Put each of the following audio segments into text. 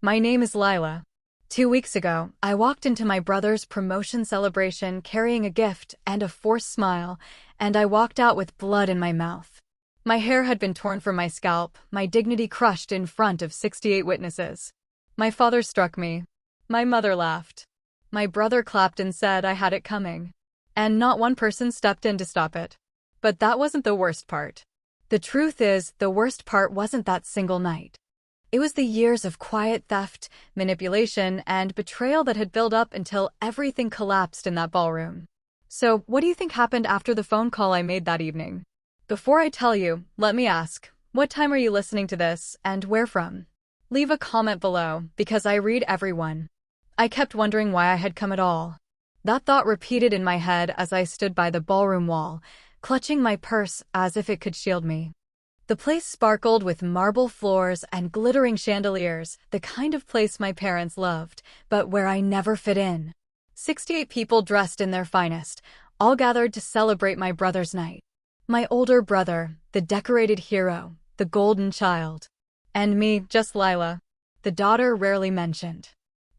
My name is Lila. 2 weeks ago, I walked into my brother's promotion celebration carrying a gift and a forced smile, and I walked out with blood in my mouth. My hair had been torn from my scalp, my dignity crushed in front of 68 witnesses. My father struck me. My mother laughed. My brother clapped and said I had it coming. And not one person stepped in to stop it. But that wasn't the worst part. The truth is, the worst part wasn't that single night. It was the years of quiet theft, manipulation, and betrayal that had built up until everything collapsed in that ballroom. So, what do you think happened after the phone call I made that evening? Before I tell you, let me ask, what time are you listening to this, and where from? Leave a comment below, because I read everyone. I kept wondering why I had come at all. That thought repeated in my head as I stood by the ballroom wall, clutching my purse as if it could shield me. The place sparkled with marble floors and glittering chandeliers, the kind of place my parents loved, but where I never fit in. 68 people dressed in their finest, all gathered to celebrate my brother's night. My older brother, the decorated hero, the golden child. And me, just Lila, the daughter rarely mentioned.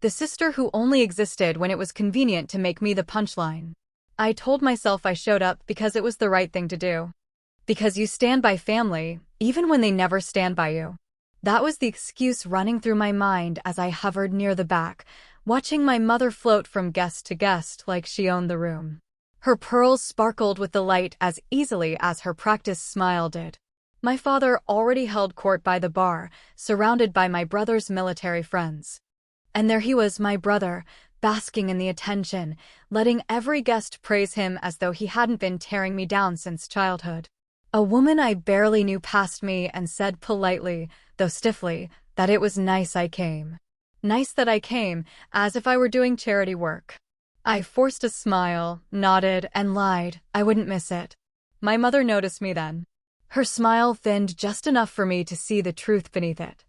The sister who only existed when it was convenient to make me the punchline. I told myself I showed up because it was the right thing to do. Because you stand by family, even when they never stand by you. That was the excuse running through my mind as I hovered near the back, watching my mother float from guest to guest like she owned the room. Her pearls sparkled with the light as easily as her practiced smile did. My father already held court by the bar, surrounded by my brother's military friends. And there he was, my brother, basking in the attention, letting every guest praise him as though he hadn't been tearing me down since childhood. A woman I barely knew passed me and said politely, though stiffly, that it was nice I came. Nice that I came, as if I were doing charity work. I forced a smile, nodded, and lied I wouldn't miss it. My mother noticed me then. Her smile thinned just enough for me to see the truth beneath it.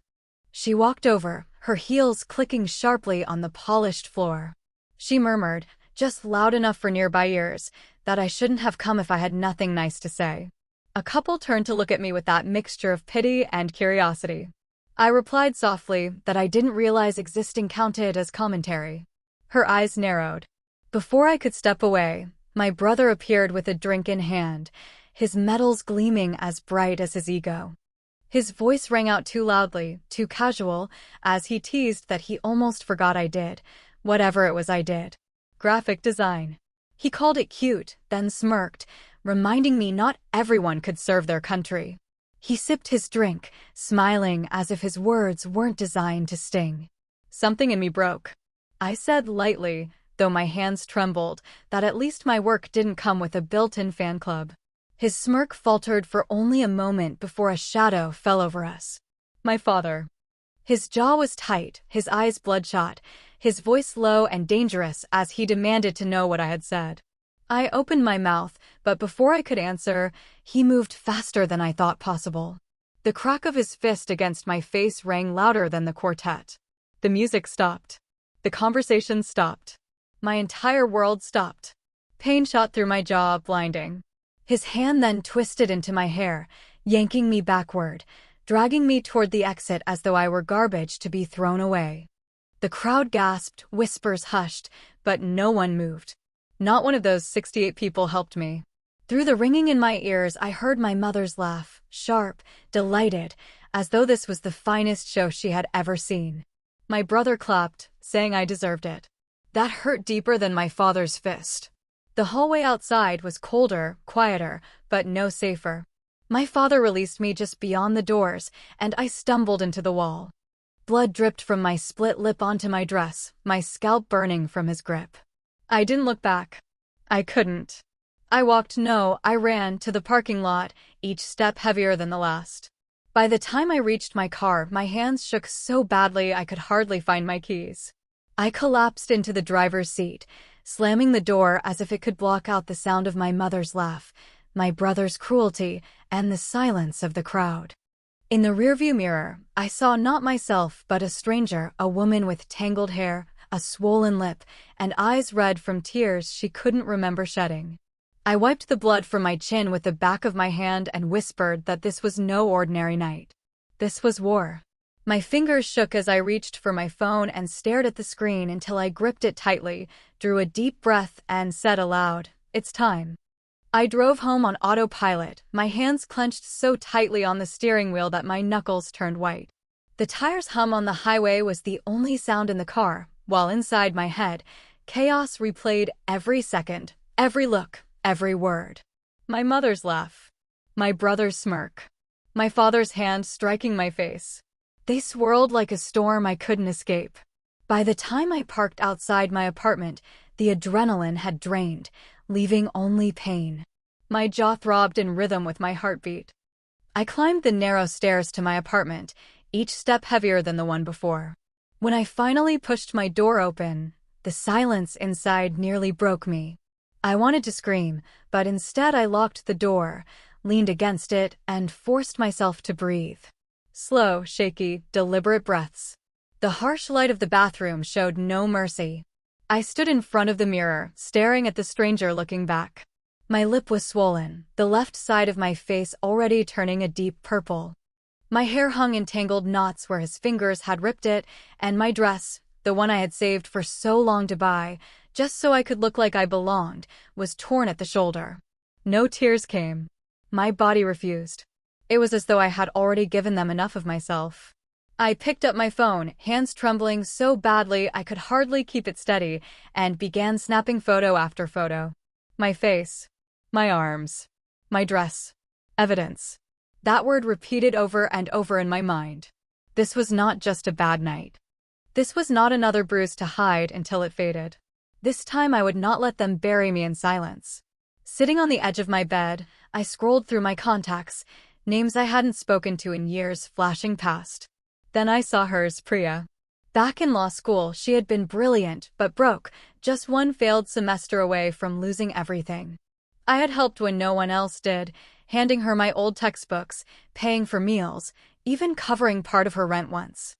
She walked over, her heels clicking sharply on the polished floor. She murmured, just loud enough for nearby ears, that I shouldn't have come if I had nothing nice to say. A couple turned to look at me with that mixture of pity and curiosity. I replied softly that I didn't realize existing counted as commentary. Her eyes narrowed. Before I could step away, my brother appeared with a drink in hand, his metals gleaming as bright as his ego. His voice rang out too loudly, too casual, as he teased that he almost forgot I did, whatever it was I did. Graphic design. He called it cute, then smirked, reminding me not everyone could serve their country. He sipped his drink, smiling as if his words weren't designed to sting. Something in me broke. I said lightly, though my hands trembled, that at least my work didn't come with a built-in fan club. His smirk faltered for only a moment before a shadow fell over us. My father. His jaw was tight, his eyes bloodshot, his voice low and dangerous as he demanded to know what I had said. I opened my mouth, but before I could answer, he moved faster than I thought possible. The crack of his fist against my face rang louder than the quartet. The music stopped. The conversation stopped. My entire world stopped. Pain shot through my jaw, blinding. His hand then twisted into my hair, yanking me backward, dragging me toward the exit as though I were garbage to be thrown away. The crowd gasped, whispers hushed, but no one moved. Not one of those 68 people helped me. Through the ringing in my ears, I heard my mother's laugh, sharp, delighted, as though this was the finest show she had ever seen. My brother clapped, saying I deserved it. That hurt deeper than my father's fist. The hallway outside was colder, quieter, but no safer. My father released me just beyond the doors, and I stumbled into the wall. Blood dripped from my split lip onto my dress, my scalp burning from his grip. I didn't look back. I couldn't. I ran to the parking lot, each step heavier than the last. By the time I reached my car, my hands shook so badly I could hardly find my keys. I collapsed into the driver's seat, slamming the door as if it could block out the sound of my mother's laugh, my brother's cruelty, and the silence of the crowd. In the rearview mirror, I saw not myself but a stranger, a woman with tangled hair, a swollen lip, and eyes red from tears she couldn't remember shedding. I wiped the blood from my chin with the back of my hand and whispered that this was no ordinary night. This was war. My fingers shook as I reached for my phone and stared at the screen until I gripped it tightly, drew a deep breath, and said aloud, "It's time." I drove home on autopilot, my hands clenched so tightly on the steering wheel that my knuckles turned white. The tires' hum on the highway was the only sound in the car, while inside my head, chaos replayed every second, every look, every word. My mother's laugh. My brother's smirk. My father's hand striking my face. They swirled like a storm I couldn't escape. By the time I parked outside my apartment, the adrenaline had drained, leaving only pain. My jaw throbbed in rhythm with my heartbeat. I climbed the narrow stairs to my apartment, each step heavier than the one before. When I finally pushed my door open, the silence inside nearly broke me. I wanted to scream, but instead I locked the door, leaned against it, and forced myself to breathe. Slow, shaky, deliberate breaths. The harsh light of the bathroom showed no mercy. I stood in front of the mirror, staring at the stranger looking back. My lip was swollen, the left side of my face already turning a deep purple. My hair hung in tangled knots where his fingers had ripped it, and my dress, the one I had saved for so long to buy, just so I could look like I belonged, was torn at the shoulder. No tears came. My body refused. It was as though I had already given them enough of myself. I picked up my phone, hands trembling so badly I could hardly keep it steady, and began snapping photo after photo. My face. My arms. My dress. Evidence. That word repeated over and over in my mind. This was not just a bad night. This was not another bruise to hide until it faded. This time I would not let them bury me in silence. Sitting on the edge of my bed, I scrolled through my contacts, names I hadn't spoken to in years flashing past. Then I saw hers, Priya. Back in law school, she had been brilliant but broke, just one failed semester away from losing everything. I had helped when no one else did, handing her my old textbooks, paying for meals, even covering part of her rent once.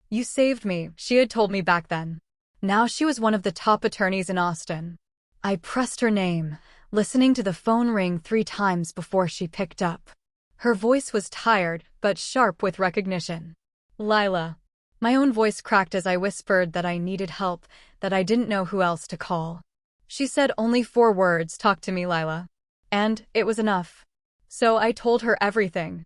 "You saved me," she had told me back then. Now she was one of the top attorneys in Austin. I pressed her name, listening to the phone ring 3 times before she picked up. Her voice was tired, but sharp with recognition. "Lila." My own voice cracked as I whispered that I needed help, that I didn't know who else to call. She said only 4 words, "Talk to me, Lila." And it was enough. So I told her everything.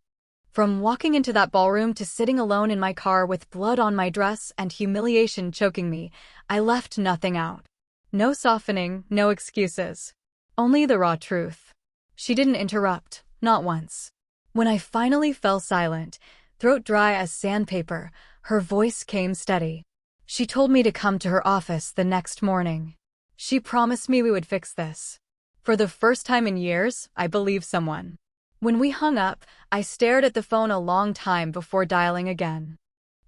From walking into that ballroom to sitting alone in my car with blood on my dress and humiliation choking me, I left nothing out. No softening, no excuses. Only the raw truth. She didn't interrupt, not once. When I finally fell silent, throat dry as sandpaper, her voice came steady. She told me to come to her office the next morning. She promised me we would fix this. For the first time in years, I believed someone. When we hung up, I stared at the phone a long time before dialing again.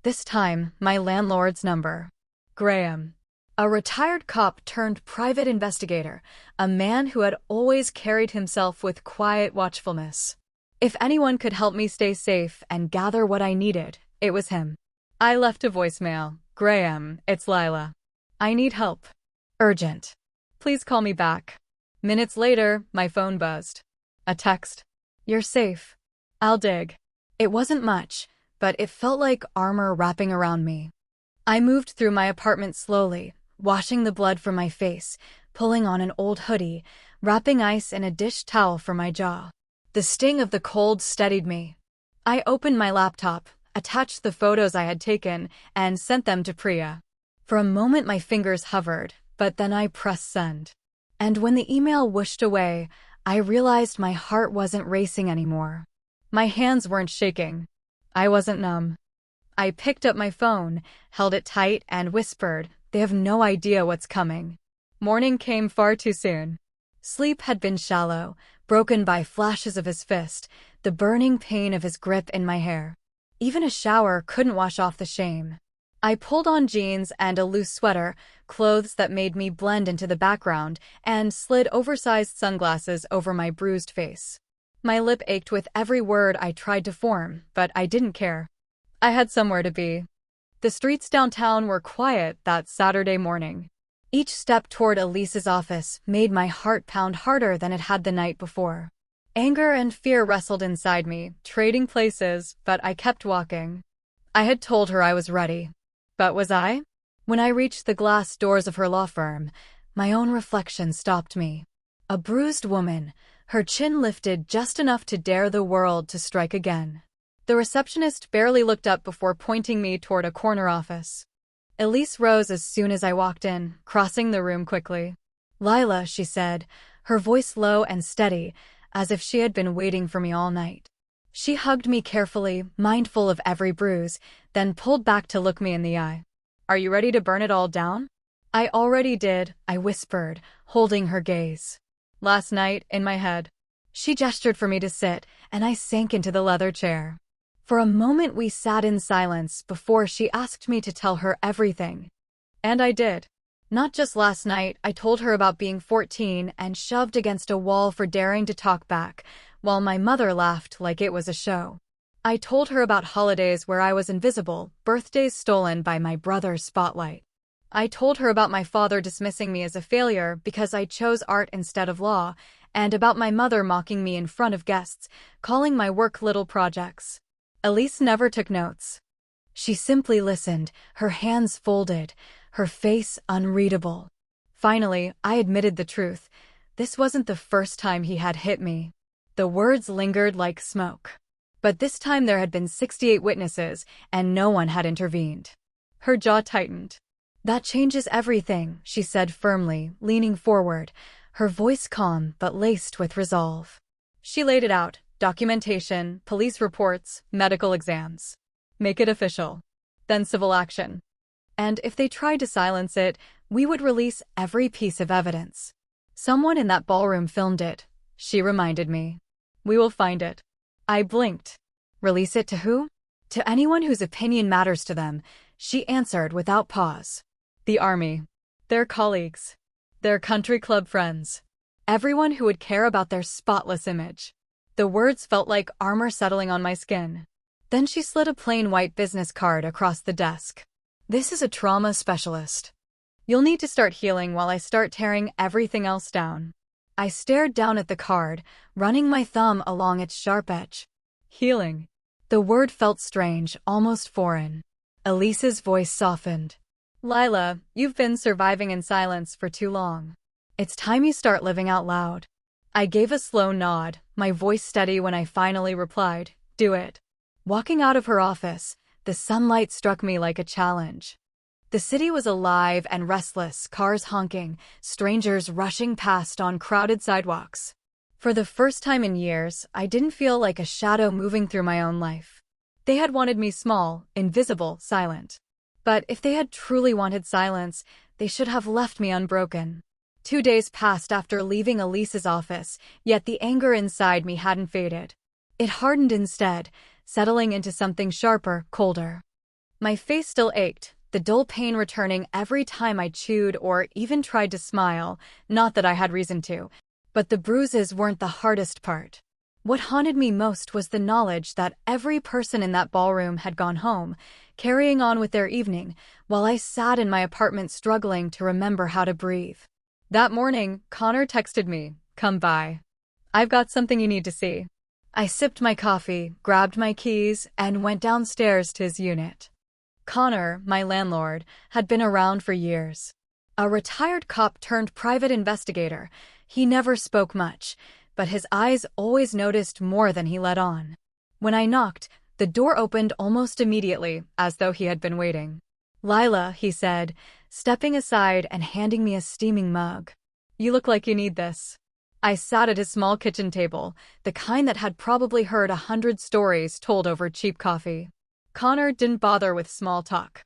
This time, my landlord's number. Graham. A retired cop turned private investigator, a man who had always carried himself with quiet watchfulness. If anyone could help me stay safe and gather what I needed, it was him. I left a voicemail. "Graham, it's Lila. I need help. Urgent. Please call me back." Minutes later, my phone buzzed. A text. "You're safe. I'll dig." It wasn't much, but it felt like armor wrapping around me. I moved through my apartment slowly, washing the blood from my face, pulling on an old hoodie, wrapping ice in a dish towel for my jaw. The sting of the cold steadied me. I opened my laptop, attached the photos I had taken, and sent them to Priya. For a moment my fingers hovered, but then I pressed send. And when the email whooshed away, I realized my heart wasn't racing anymore. My hands weren't shaking. I wasn't numb. I picked up my phone, held it tight, and whispered, "They have no idea what's coming." Morning came far too soon. Sleep had been shallow, broken by flashes of his fist, the burning pain of his grip in my hair. Even a shower couldn't wash off the shame. I pulled on jeans and a loose sweater, clothes that made me blend into the background, and slid oversized sunglasses over my bruised face. My lip ached with every word I tried to form, but I didn't care. I had somewhere to be. The streets downtown were quiet that Saturday morning. Each step toward Elise's office made my heart pound harder than it had the night before. Anger and fear wrestled inside me, trading places, but I kept walking. I had told her I was ready. But was I? When I reached the glass doors of her law firm, my own reflection stopped me. A bruised woman, her chin lifted just enough to dare the world to strike again. The receptionist barely looked up before pointing me toward a corner office. Elise rose as soon as I walked in, crossing the room quickly. "Lila," she said, her voice low and steady, as if she had been waiting for me all night. She hugged me carefully, mindful of every bruise, then pulled back to look me in the eye. "Are you ready to burn it all down?" "I already did," I whispered, holding her gaze. "Last night, in my head." She gestured for me to sit, and I sank into the leather chair. For a moment we sat in silence before she asked me to tell her everything. And I did. Not just last night, I told her about being 14 and shoved against a wall for daring to talk back, while my mother laughed like it was a show. I told her about holidays where I was invisible, birthdays stolen by my brother's spotlight. I told her about my father dismissing me as a failure because I chose art instead of law, and about my mother mocking me in front of guests, calling my work little projects. Elise never took notes. She simply listened, her hands folded, her face unreadable. Finally, I admitted the truth. This wasn't the first time he had hit me. The words lingered like smoke. But this time there had been 68 witnesses, and no one had intervened. Her jaw tightened. "That changes everything," she said firmly, leaning forward, her voice calm but laced with resolve. She laid it out: documentation, police reports, medical exams. Make it official. Then civil action. And if they tried to silence it, we would release every piece of evidence. "Someone in that ballroom filmed it," she reminded me. "We will find it." I blinked. "Release it to who?" "To anyone whose opinion matters to them," she answered without pause. "The army. Their colleagues. Their country club friends. Everyone who would care about their spotless image." The words felt like armor settling on my skin. Then she slid a plain white business card across the desk. "This is a trauma specialist. You'll need to start healing while I start tearing everything else down." I stared down at the card, running my thumb along its sharp edge. Healing. The word felt strange, almost foreign. Elise's voice softened. "Lila, you've been surviving in silence for too long. It's time you start living out loud." I gave a slow nod, my voice steady when I finally replied, "Do it." Walking out of her office, the sunlight struck me like a challenge. The city was alive and restless, cars honking, strangers rushing past on crowded sidewalks. For the first time in years, I didn't feel like a shadow moving through my own life. They had wanted me small, invisible, silent. But if they had truly wanted silence, they should have left me unbroken. 2 days passed after leaving Elise's office, yet the anger inside me hadn't faded. It hardened instead, settling into something sharper, colder. My face still ached, the dull pain returning every time I chewed or even tried to smile, not that I had reason to. But the bruises weren't the hardest part. What haunted me most was the knowledge that every person in that ballroom had gone home, carrying on with their evening, while I sat in my apartment struggling to remember how to breathe. That morning, Connor texted me, "Come by. I've got something you need to see." I sipped my coffee, grabbed my keys, and went downstairs to his unit. Connor, my landlord, had been around for years. A retired cop turned private investigator. He never spoke much, but his eyes always noticed more than he let on. When I knocked, the door opened almost immediately, as though he had been waiting. "Lila," he said, stepping aside and handing me a steaming mug. "You look like you need this." I sat at his small kitchen table, the kind that had probably heard 100 stories told over cheap coffee. Connor didn't bother with small talk.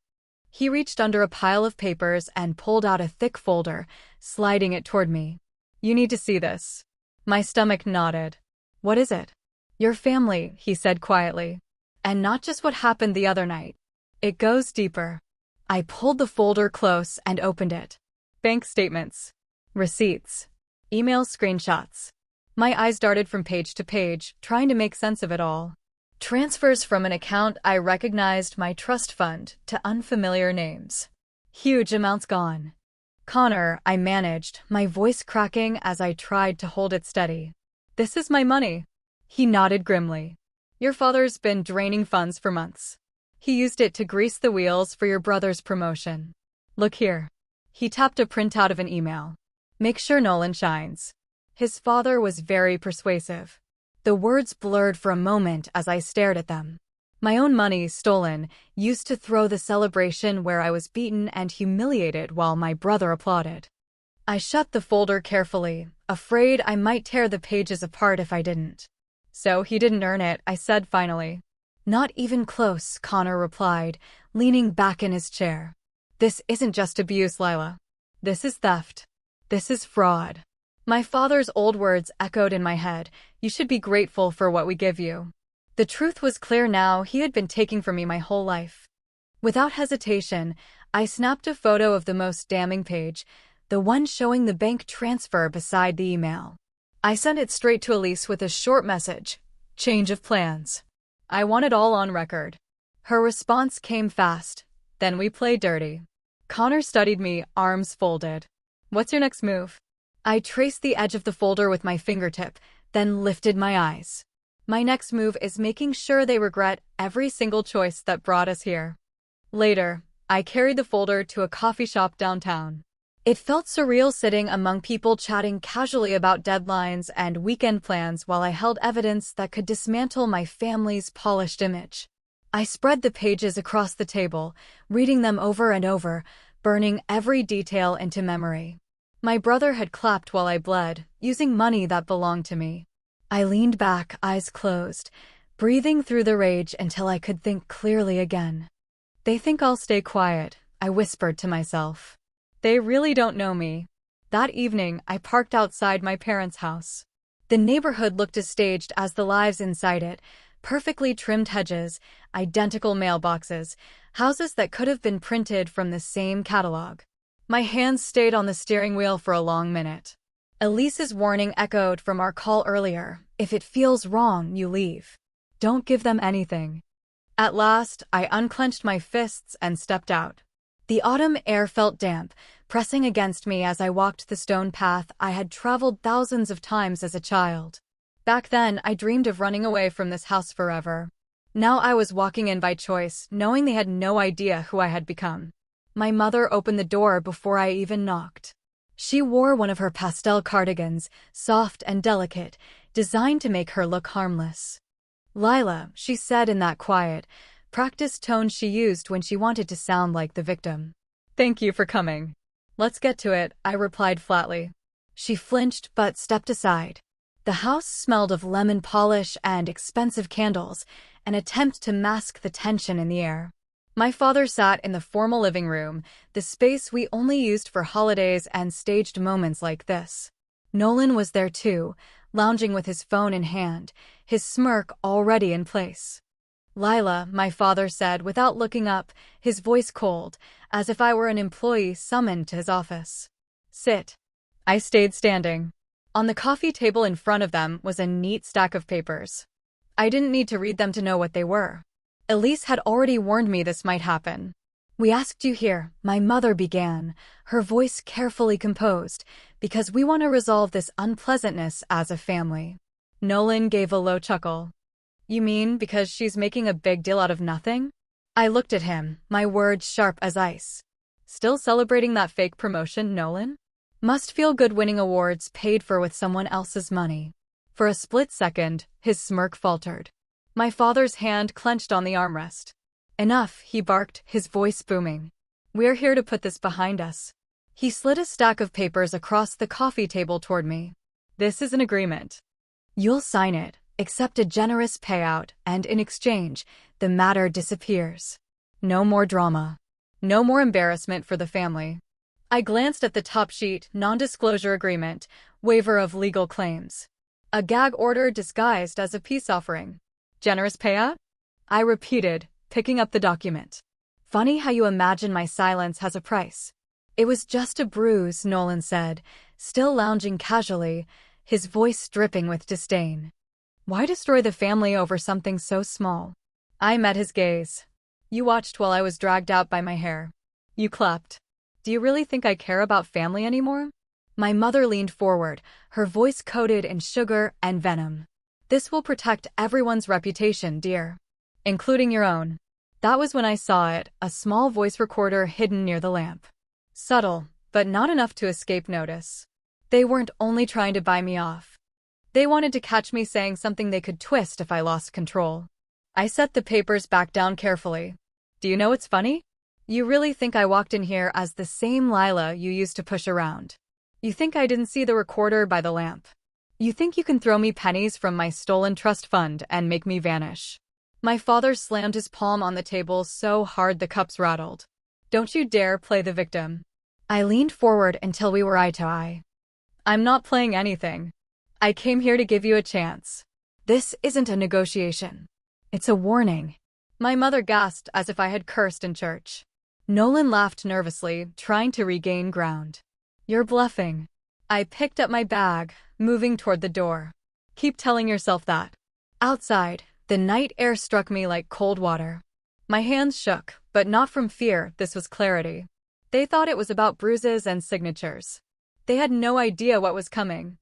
He reached under a pile of papers and pulled out a thick folder, sliding it toward me. "You need to see this." My stomach nodded. "What is it?" "Your family," he said quietly. "And not just what happened the other night. It goes deeper." I pulled the folder close and opened it. Bank statements. Receipts. Email screenshots. My eyes darted from page to page, trying to make sense of it all. Transfers from an account I recognized, my trust fund, to unfamiliar names. Huge amounts gone. "Connor," I managed, my voice cracking as I tried to hold it steady. "This is my money." He nodded grimly. "Your father's been draining funds for months. He used it to grease the wheels for your brother's promotion. Look here. He tapped a printout of an email. Make sure Nolan shines. His father was very persuasive. The words blurred for a moment as I stared at them. My own money, stolen, used to throw the celebration where I was beaten and humiliated while my brother applauded. I shut the folder carefully, afraid I might tear the pages apart if I didn't. So he didn't earn it, I said finally. Not even close, Connor replied, leaning back in his chair. This isn't just abuse, Lila. This is theft. This is fraud. My father's old words echoed in my head. You should be grateful for what we give you. The truth was clear now. He had been taking from me my whole life. Without hesitation, I snapped a photo of the most damning page, the one showing the bank transfer beside the email. I sent it straight to Elise with a short message. Change of plans. I want it all on record. Her response came fast. Then we played dirty. Connor studied me, arms folded. What's your next move? I traced the edge of the folder with my fingertip, then lifted my eyes. My next move is making sure they regret every single choice that brought us here. Later, I carried the folder to a coffee shop downtown. It felt surreal sitting among people chatting casually about deadlines and weekend plans while I held evidence that could dismantle my family's polished image. I spread the pages across the table, reading them over and over, burning every detail into memory. My brother had clapped while I bled, using money that belonged to me. I leaned back, eyes closed, breathing through the rage until I could think clearly again. They think I'll stay quiet, I whispered to myself. They really don't know me. That evening, I parked outside my parents' house. The neighborhood looked as staged as the lives inside it, perfectly trimmed hedges, identical mailboxes, houses that could have been printed from the same catalog. My hands stayed on the steering wheel for a long minute. Elise's warning echoed from our call earlier. If it feels wrong, you leave. Don't give them anything. At last, I unclenched my fists and stepped out. The autumn air felt damp, pressing against me as I walked the stone path I had traveled thousands of times as a child. Back then, I dreamed of running away from this house forever. Now I was walking in by choice, knowing they had no idea who I had become. My mother opened the door before I even knocked. She wore one of her pastel cardigans, soft and delicate, designed to make her look harmless. Lila, she said in that quiet, practiced tone she used when she wanted to sound like the victim. Thank you for coming. Let's get to it, I replied flatly. She flinched but stepped aside. The house smelled of lemon polish and expensive candles, an attempt to mask the tension in the air. My father sat in the formal living room, the space we only used for holidays and staged moments like this. Nolan was there too, lounging with his phone in hand, his smirk already in place. Lila, my father said without looking up, his voice cold, as if I were an employee summoned to his office. Sit. I stayed standing. On the coffee table in front of them was a neat stack of papers. I didn't need to read them to know what they were. Elise had already warned me this might happen. We asked you here, my mother began, her voice carefully composed, because we want to resolve this unpleasantness as a family. Nolan gave a low chuckle. You mean because she's making a big deal out of nothing? I looked at him, my words sharp as ice. Still celebrating that fake promotion, Nolan? Must feel good winning awards paid for with someone else's money. For a split second, his smirk faltered. My father's hand clenched on the armrest. Enough, he barked, his voice booming. We're here to put this behind us. He slid a stack of papers across the coffee table toward me. This is an agreement. You'll sign it, accept a generous payout, and in exchange, the matter disappears. No more drama. No more embarrassment for the family. I glanced at the top sheet, non-disclosure agreement, waiver of legal claims. A gag order disguised as a peace offering. Generous payout? I repeated, picking up the document. Funny how you imagine my silence has a price. It was just a bruise, Nolan said, still lounging casually, his voice dripping with disdain. Why destroy the family over something so small? I met his gaze. You watched while I was dragged out by my hair. You clapped. Do you really think I care about family anymore? My mother leaned forward, her voice coated in sugar and venom. This will protect everyone's reputation, dear. Including your own. That was when I saw it, a small voice recorder hidden near the lamp. Subtle, but not enough to escape notice. They weren't only trying to buy me off. They wanted to catch me saying something they could twist if I lost control. I set the papers back down carefully. Do you know what's funny? You really think I walked in here as the same Lila you used to push around. You think I didn't see the recorder by the lamp. You think you can throw me pennies from my stolen trust fund and make me vanish. My father slammed his palm on the table so hard the cups rattled. Don't you dare play the victim. I leaned forward until we were eye to eye. I'm not playing anything. I came here to give you a chance. This isn't a negotiation. It's a warning. My mother gasped as if I had cursed in church. Nolan laughed nervously, trying to regain ground. You're bluffing. I picked up my bag, moving toward the door. Keep telling yourself that. Outside, the night air struck me like cold water. My hands shook, but not from fear, this was clarity. They thought it was about bruises and signatures. They had no idea what was coming.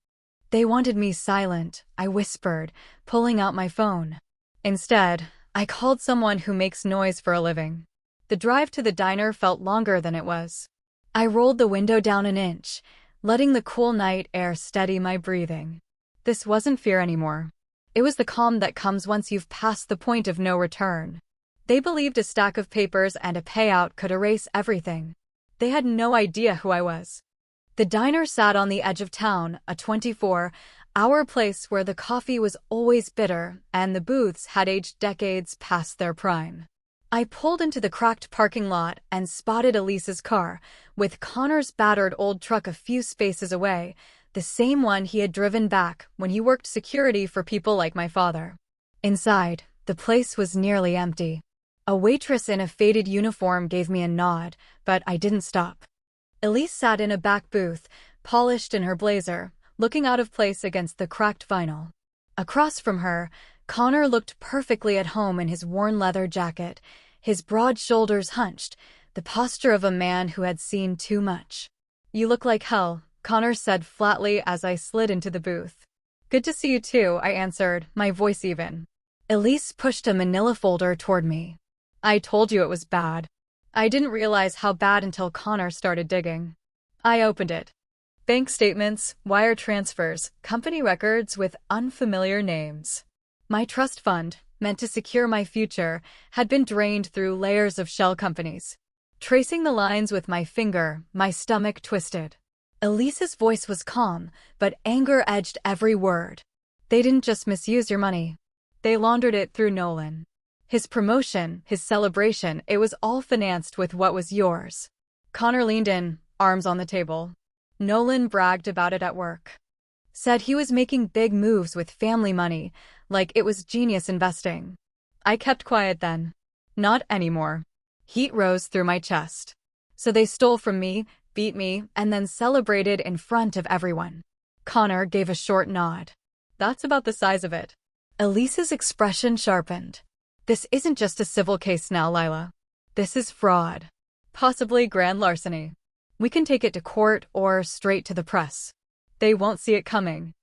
They wanted me silent, I whispered, pulling out my phone. Instead, I called someone who makes noise for a living. The drive to the diner felt longer than it was. I rolled the window down an inch, letting the cool night air steady my breathing. This wasn't fear anymore. It was the calm that comes once you've passed the point of no return. They believed a stack of papers and a payout could erase everything. They had no idea who I was. The diner sat on the edge of town, a 24-hour place where the coffee was always bitter and the booths had aged decades past their prime. I pulled into the cracked parking lot and spotted Elise's car, with Connor's battered old truck a few spaces away, the same one he had driven back when he worked security for people like my father. Inside, the place was nearly empty. A waitress in a faded uniform gave me a nod, but I didn't stop. Elise sat in a back booth, polished in her blazer, looking out of place against the cracked vinyl. Across from her, Connor looked perfectly at home in his worn leather jacket, his broad shoulders hunched, the posture of a man who had seen too much. You look like hell, Connor said flatly as I slid into the booth. Good to see you too, I answered, my voice even. Elise pushed a manila folder toward me. I told you it was bad. I didn't realize how bad until Connor started digging. I opened it. Bank statements, wire transfers, company records with unfamiliar names. My trust fund, meant to secure my future, had been drained through layers of shell companies. Tracing the lines with my finger, my stomach twisted. Elise's voice was calm, but anger edged every word. They didn't just misuse your money. They laundered it through Nolan. His promotion, his celebration, it was all financed with what was yours. Connor leaned in, arms on the table. Nolan bragged about it at work. Said he was making big moves with family money, like it was genius investing. I kept quiet then. Not anymore. Heat rose through my chest. So they stole from me, beat me, and then celebrated in front of everyone. Connor gave a short nod. That's about the size of it. Elise's expression sharpened. This isn't just a civil case now, Lila. This is fraud. Possibly grand larceny. We can take it to court or straight to the press. They won't see it coming.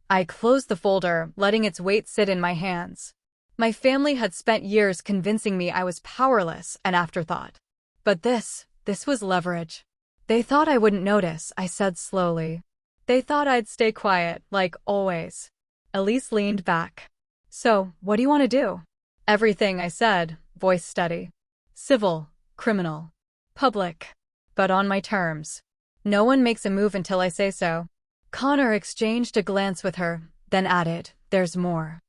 I closed the folder, letting its weight sit in my hands. My family had spent years convincing me I was powerless, an afterthought. But this was leverage. They thought I wouldn't notice, I said slowly. They thought I'd stay quiet, like always. Elise leaned back. So, what do you want to do? Everything, I said, voice steady. Civil, criminal, public. But on my terms. No one makes a move until I say so. Connor exchanged a glance with her, then added, there's more.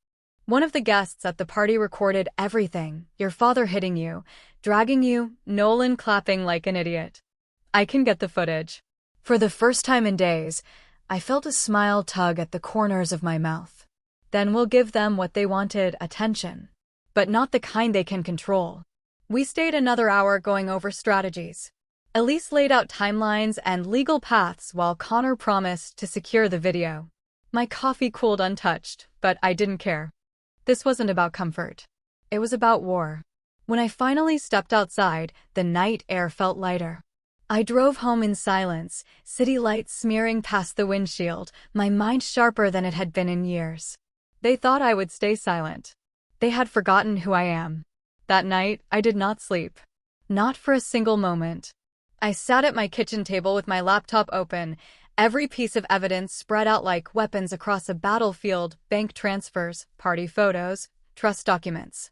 One of the guests at the party recorded everything, your father hitting you, dragging you, Nolan clapping like an idiot. I can get the footage. For the first time in days, I felt a smile tug at the corners of my mouth. Then we'll give them what they wanted, attention. But not the kind they can control. We stayed another hour going over strategies. Elise laid out timelines and legal paths while Connor promised to secure the video. My coffee cooled untouched, but I didn't care. This wasn't about comfort. It was about war. When I finally stepped outside, the night air felt lighter. I drove home in silence, city lights smearing past the windshield, my mind sharper than it had been in years. They thought I would stay silent. They had forgotten who I am. That night, I did not sleep. Not for a single moment. I sat at my kitchen table with my laptop open, every piece of evidence spread out like weapons across a battlefield: bank transfers, party photos, trust documents.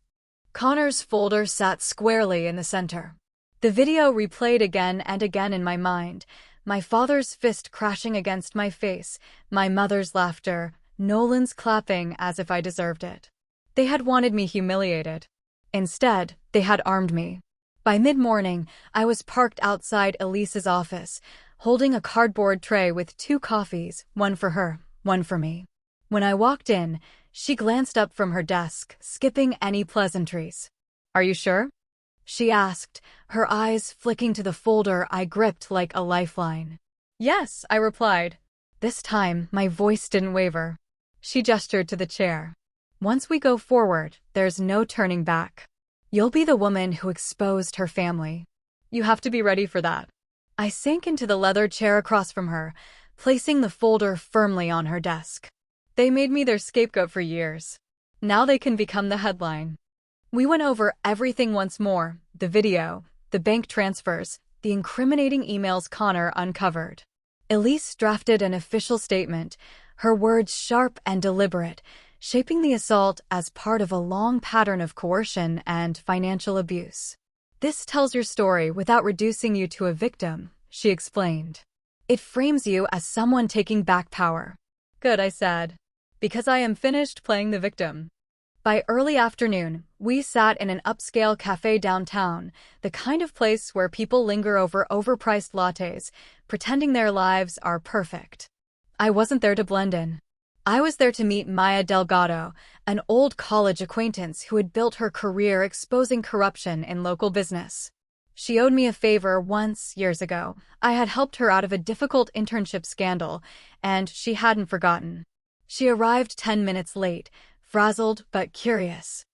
Connor's folder sat squarely in the center. The video replayed again and again in my mind, my father's fist crashing against my face, my mother's laughter, Nolan's clapping as if I deserved it. They had wanted me humiliated. Instead, they had armed me. By mid-morning, I was parked outside Elise's office, holding a cardboard tray with 2 coffees, one for her, one for me. When I walked in, she glanced up from her desk, skipping any pleasantries. "Are you sure?" she asked, her eyes flicking to the folder I gripped like a lifeline. "Yes," I replied. This time, my voice didn't waver. She gestured to the chair. "Once we go forward, there's no turning back. You'll be the woman who exposed her family. You have to be ready for that." I sank into the leather chair across from her, placing the folder firmly on her desk. They made me their scapegoat for years. Now they can become the headline. We went over everything once more: the video, the bank transfers, the incriminating emails Connor uncovered. Elise drafted an official statement, her words sharp and deliberate, shaping the assault as part of a long pattern of coercion and financial abuse. "This tells your story without reducing you to a victim," she explained. "It frames you as someone taking back power." "Good," I said, "because I am finished playing the victim." By early afternoon, we sat in an upscale cafe downtown, the kind of place where people linger over overpriced lattes, pretending their lives are perfect. I wasn't there to blend in. I was there to meet Maya Delgado, an old college acquaintance who had built her career exposing corruption in local business. She owed me a favor once, years ago. I had helped her out of a difficult internship scandal, and she hadn't forgotten. She arrived 10 minutes late, frazzled but curious.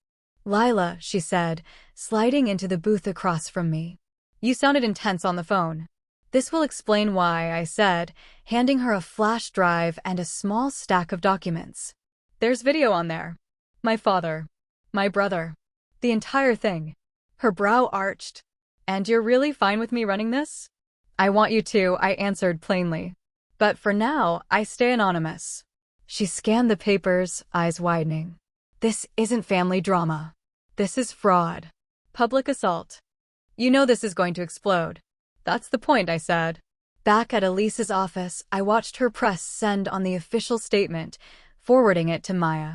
"Lila," she said, sliding into the booth across from me. "You sounded intense on the phone." "This will explain why," I said, handing her a flash drive and a small stack of documents. "There's video on there. My father. My brother. The entire thing." Her brow arched. "And you're really fine with me running this?" "I want you to," I answered plainly. "But for now, I stay anonymous." She scanned the papers, eyes widening. "This isn't family drama. This is fraud. Public assault. You know this is going to explode." "That's the point," I said. Back at Elise's office, I watched her press send on the official statement, forwarding it to Maya.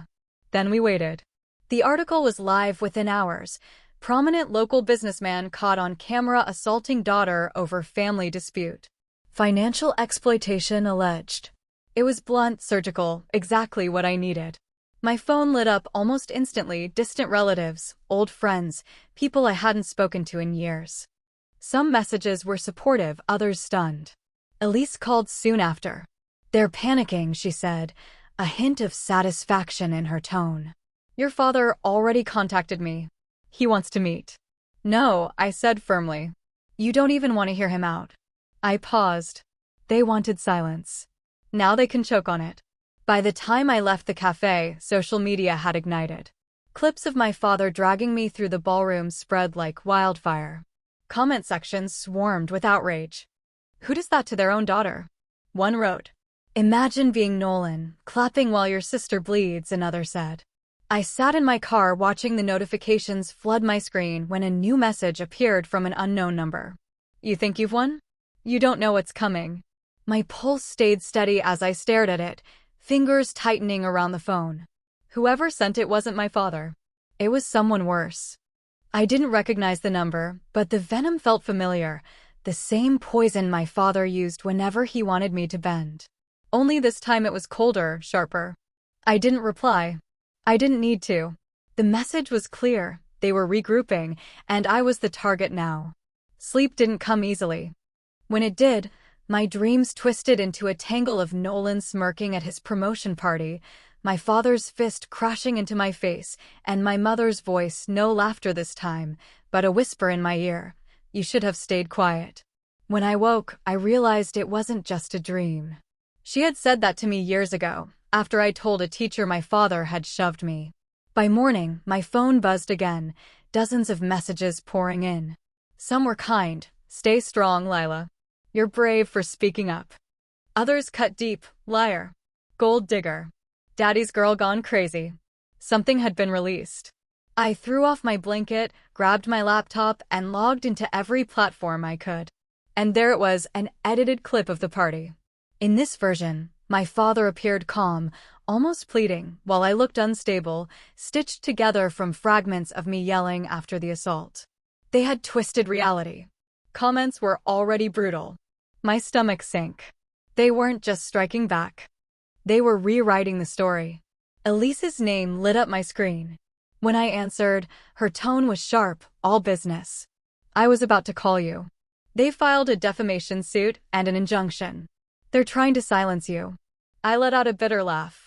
Then we waited. The article was live within hours. Prominent local businessman caught on camera assaulting daughter over family dispute. Financial exploitation alleged. It was blunt, surgical, exactly what I needed. My phone lit up almost instantly: distant relatives, old friends, people I hadn't spoken to in years. Some messages were supportive, others stunned. Elise called soon after. "They're panicking," she said, a hint of satisfaction in her tone. "Your father already contacted me. He wants to meet." "No," I said firmly. "You don't even want to hear him out." I paused. They wanted silence. Now they can choke on it. By the time I left the cafe, social media had ignited. Clips of my father dragging me through the ballroom spread like wildfire. Comment sections swarmed with outrage. "Who does that to their own daughter?" One wrote. "Imagine being Nolan, clapping while your sister bleeds," another said. I sat in my car watching the notifications flood my screen when a new message appeared from an unknown number. "You think you've won? You don't know what's coming." My pulse stayed steady as I stared at it, fingers tightening around the phone. Whoever sent it wasn't my father. It was someone worse. I didn't recognize the number, but the venom felt familiar, the same poison my father used whenever he wanted me to bend. Only this time it was colder, sharper. I didn't reply. I didn't need to. The message was clear: they were regrouping, and I was the target now. Sleep didn't come easily. When it did, my dreams twisted into a tangle of Nolan smirking at his promotion party, my father's fist crashing into my face, and my mother's voice, no laughter this time, but a whisper in my ear: "You should have stayed quiet." When I woke, I realized it wasn't just a dream. She had said that to me years ago, after I told a teacher my father had shoved me. By morning, my phone buzzed again, dozens of messages pouring in. Some were kind. Stay strong, Lila. You're brave for speaking up. Others cut deep. Liar. Gold digger. Daddy's girl gone crazy. Something had been released. I threw off my blanket, grabbed my laptop, and logged into every platform I could. And there it was, an edited clip of the party. In this version, my father appeared calm, almost pleading, while I looked unstable, stitched together from fragments of me yelling after the assault. They had twisted reality. Comments were already brutal. My stomach sank. They weren't just striking back. They were rewriting the story. Elise's name lit up my screen. When I answered, her tone was sharp, all business. I was about to call you. They filed a defamation suit and an injunction. They're trying to silence you. I let out a bitter laugh.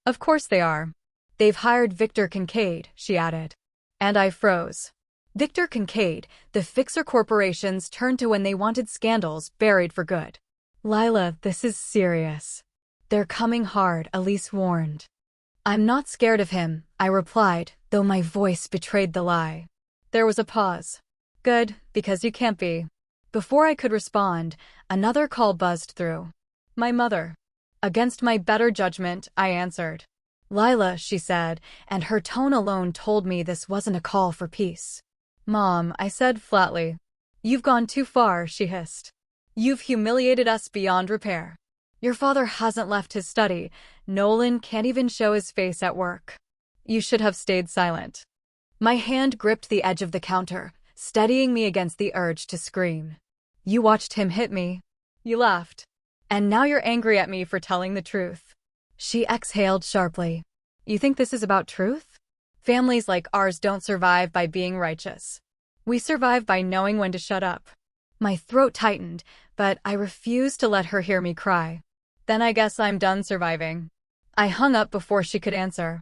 Of course they are. They've hired Victor Kincaid, she added. And I froze. Victor Kincaid, the fixer corporations turned to when they wanted scandals buried for good. Lila, this is serious. They're coming hard, Elise warned. I'm not scared of him, I replied, though my voice betrayed the lie. There was a pause. Good, because you can't be. Before I could respond, another call buzzed through. My mother. Against my better judgment, I answered. Lila, she said, and her tone alone told me this wasn't a call for peace. Mom, I said flatly. You've gone too far, she hissed. You've humiliated us beyond repair. Your father hasn't left his study. Nolan can't even show his face at work. You should have stayed silent. My hand gripped the edge of the counter, steadying me against the urge to scream. You watched him hit me. You laughed. And now you're angry at me for telling the truth. She exhaled sharply. You think this is about truth? Families like ours don't survive by being righteous. We survive by knowing when to shut up. My throat tightened, but I refused to let her hear me cry. Then I guess I'm done surviving. I hung up before she could answer.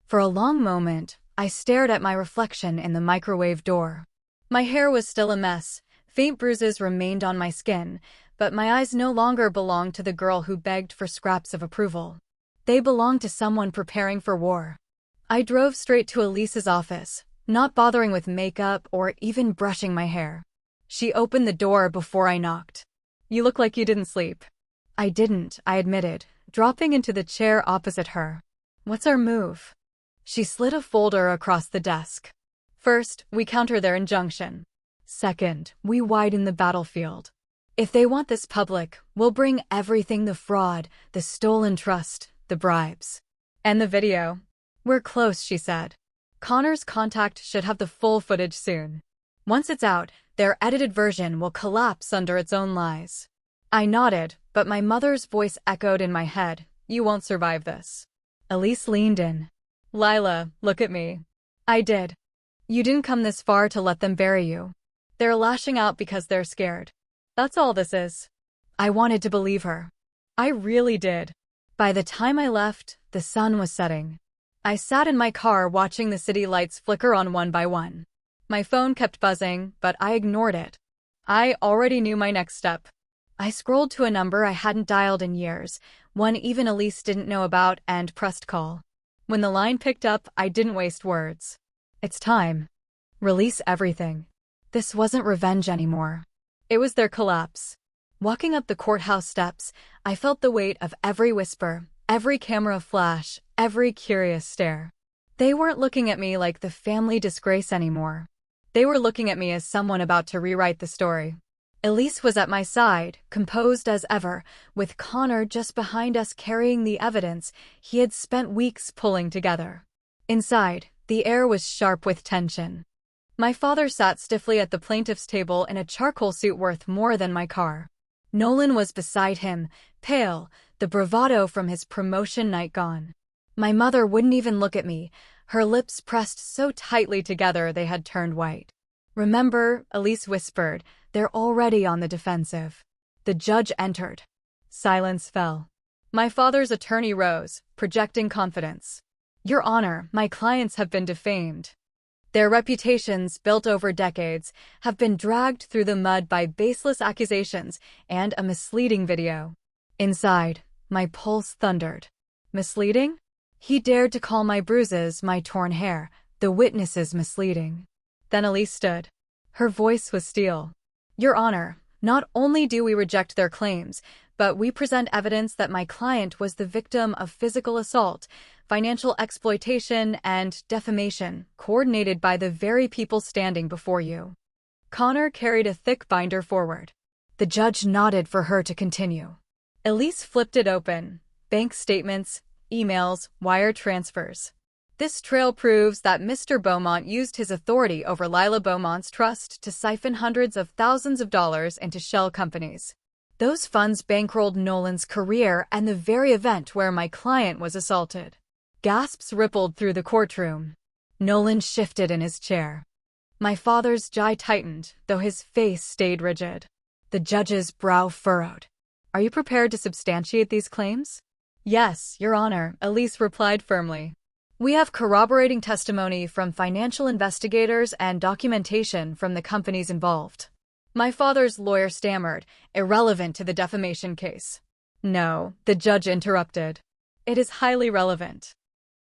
For a long moment, I stared at my reflection in the microwave door. My hair was still a mess. Faint bruises remained on my skin, but my eyes no longer belonged to the girl who begged for scraps of approval. They belonged to someone preparing for war. I drove straight to Elise's office, not bothering with makeup or even brushing my hair. She opened the door before I knocked. You look like you didn't sleep. I didn't, I admitted, dropping into the chair opposite her. What's our move? She slid a folder across the desk. First, we counter their injunction. Second, we widen the battlefield. If they want this public, we'll bring everything: the fraud, the stolen trust, the bribes. And the video. We're close, she said. Connor's contact should have the full footage soon. Once it's out, their edited version will collapse under its own lies. I nodded, but my mother's voice echoed in my head. You won't survive this. Elise leaned in. Lila, look at me. I did. You didn't come this far to let them bury you. They're lashing out because they're scared. That's all this is. I wanted to believe her. I really did. By the time I left, the sun was setting. I sat in my car watching the city lights flicker on one by one. My phone kept buzzing, but I ignored it. I already knew my next step. I scrolled to a number I hadn't dialed in years, one even Elise didn't know about, and pressed call. When the line picked up, I didn't waste words. It's time. Release everything. This wasn't revenge anymore. It was their collapse. Walking up the courthouse steps, I felt the weight of every whisper, every camera flash, every curious stare. They weren't looking at me like the family disgrace anymore. They were looking at me as someone about to rewrite the story. Elise was at my side, composed as ever, with Connor just behind us carrying the evidence he had spent weeks pulling together. Inside, the air was sharp with tension. My father sat stiffly at the plaintiff's table in a charcoal suit worth more than my car. Nolan was beside him, pale, the bravado from his promotion night gone. My mother wouldn't even look at me, her lips pressed so tightly together they had turned white. Remember, Elise whispered, they're already on the defensive. The judge entered. Silence fell. My father's attorney rose, projecting confidence. Your Honor, my clients have been defamed. Their reputations, built over decades, have been dragged through the mud by baseless accusations and a misleading video. Inside, my pulse thundered. Misleading? He dared to call my bruises, my torn hair, the witnesses misleading. Then Elise stood. Her voice was steel. Your Honor, not only do we reject their claims, but we present evidence that my client was the victim of physical assault, financial exploitation, and defamation, coordinated by the very people standing before you. Connor carried a thick binder forward. The judge nodded for her to continue. Elise flipped it open. Bank statements, emails, wire transfers. This trail proves that Mr. Beaumont used his authority over Lila Beaumont's trust to siphon hundreds of thousands of dollars into shell companies. Those funds bankrolled Nolan's career and the very event where my client was assaulted. Gasps rippled through the courtroom. Nolan shifted in his chair. My father's jaw tightened, though his face stayed rigid. The judge's brow furrowed. Are you prepared to substantiate these claims? Yes, Your Honor, Elise replied firmly. We have corroborating testimony from financial investigators and documentation from the companies involved. My father's lawyer stammered, irrelevant to the defamation case. No, the judge interrupted. It is highly relevant.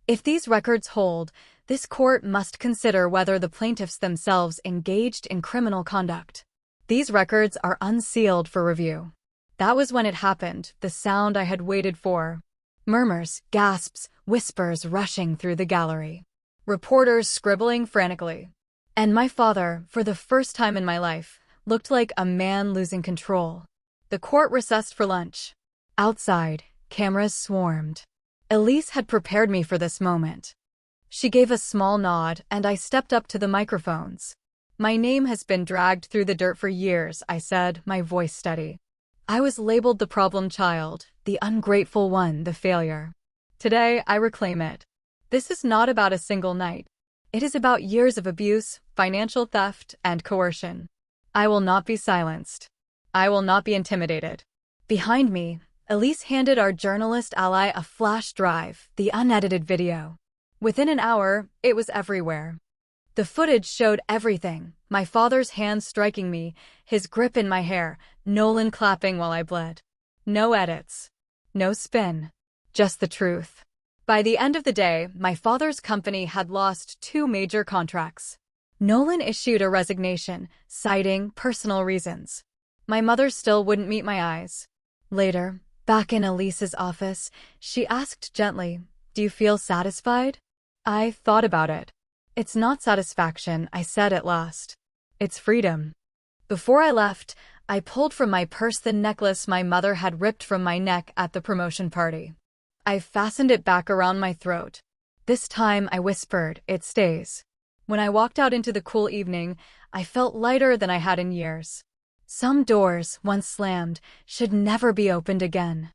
If these records hold, this court must consider whether the plaintiffs themselves engaged in criminal conduct. These records are unsealed for review. That was when it happened, the sound I had waited for. Murmurs, gasps, whispers rushing through the gallery. Reporters scribbling frantically. And my father, for the first time in my life, looked like a man losing control. The court recessed for lunch. Outside, cameras swarmed. Elise had prepared me for this moment. She gave a small nod, and I stepped up to the microphones. My name has been dragged through the dirt for years, I said, my voice steady. I was labeled the problem child, the ungrateful one, the failure. Today, I reclaim it. This is not about a single night. It is about years of abuse, financial theft, and coercion. I will not be silenced. I will not be intimidated. Behind me, Elise handed our journalist ally a flash drive, the unedited video. Within an hour, it was everywhere. The footage showed everything, my father's hand striking me, his grip in my hair, Nolan clapping while I bled. No edits. No spin. Just the truth. By the end of the day, my father's company had lost 2 major contracts. Nolan issued a resignation, citing personal reasons. My mother still wouldn't meet my eyes. Later, back in Elise's office, she asked gently, "Do you feel satisfied?" I thought about it. It's not satisfaction, I said at last. It's freedom. Before I left, I pulled from my purse the necklace my mother had ripped from my neck at the promotion party. I fastened it back around my throat. This time, I whispered, "It stays." When I walked out into the cool evening, I felt lighter than I had in years. Some doors, once slammed, should never be opened again.